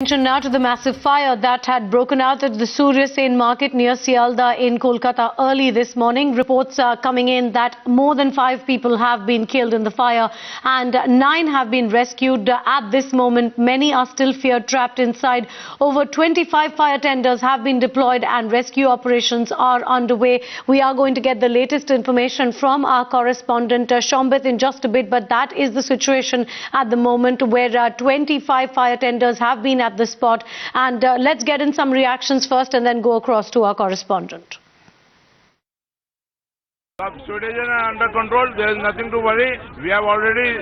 Attention now to the massive fire that had broken out at the Surya Sen market near Sialda in Kolkata early this morning. Reports are coming in that more than 5 people have been killed in the fire and 9 have been rescued. At this moment, many are still feared trapped inside. Over 25 fire tenders have been deployed and rescue operations are underway. We are going to get the latest information from our correspondent Shambit in just a bit, but that is the situation at the moment where 25 fire tenders have been at the spot, and let's get in some reactions first and then go across to our correspondent. Situation under control. There is nothing to worry. We have already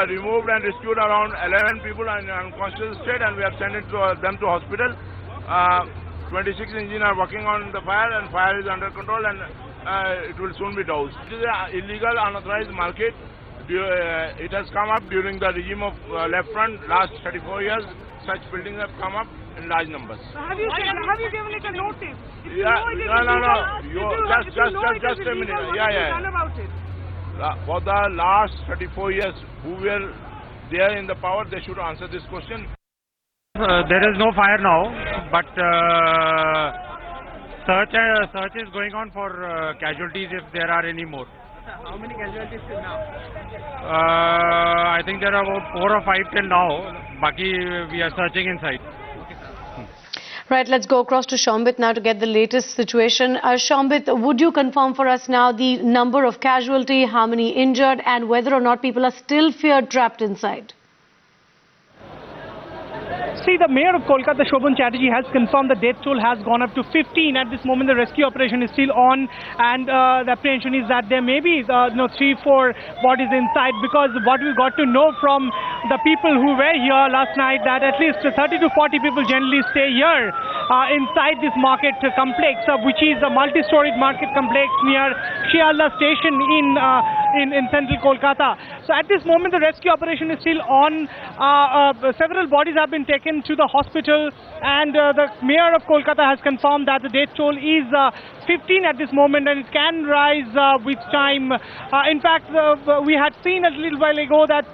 removed and rescued around 11 people in unconscious state, and we have sent them to hospital. 26 engines are working on the fire, and fire is under control, and it will soon be doused. It is an illegal, unauthorized market. It has come up during the regime of left front. Last 34 years, such buildings have come up in large numbers. Have you given it a notice? If you Yeah, know it is no. illegal, Just a minute. what have you done about it? For the last 34 years, who were there in the power, they should answer this question. There is no fire now, but search is going on for casualties if there are any more. How many casualties till now? I think there are about 4 or 5 till now. Baki, we are searching inside. Right, let's go across to Shambit now to get the latest situation. Shambit, would you confirm for us now the number of casualty, how many injured, and whether or not people are still feared trapped inside? See, the Mayor of Kolkata, Shobhan Chatterjee, has confirmed the death toll has gone up to 15. At this moment, the rescue operation is still on, and the apprehension is that there may be 3-4 bodies inside, because what we got to know from the people who were here last night, that at least 30 to 40 people generally stay here inside this market complex, which is a multi-storied market complex near Sialda station in central Kolkata. So at this moment, the rescue operation is still on. Several bodies have been taken to the hospital, and the Mayor of Kolkata has confirmed that the death toll is 15 at this moment, and it can rise with time. In fact, we had seen a little while ago that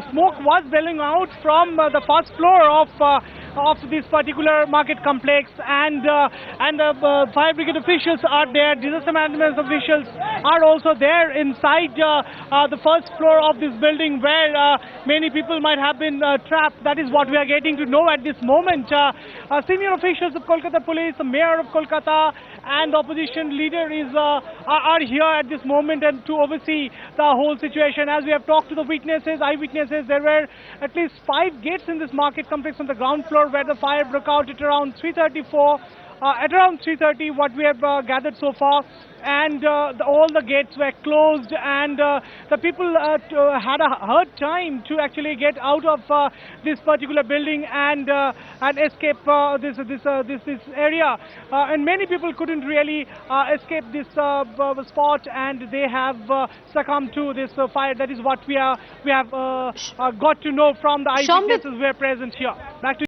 smoke was billowing out from the first floor of this particular market complex, and fire brigade officials are there, disaster management officials are also there inside the first floor of this building, where many people might have been trapped. That is what we are getting to know at this moment. Senior officials of Kolkata Police, the Mayor of Kolkata, and the opposition leader are here at this moment and to oversee the whole situation. As we have talked to the eyewitnesses, there were at least 5 gates in this market complex on the ground floor where the fire broke out at around 3:34. At around 3:30, what we have gathered so far, and all the gates were closed, and the people had a hard time to actually get out of this particular building and escape this area, and many people couldn't really escape this spot, and they have succumbed to this fire. That is what we have got to know from the eyewitnesses who were present here. Back to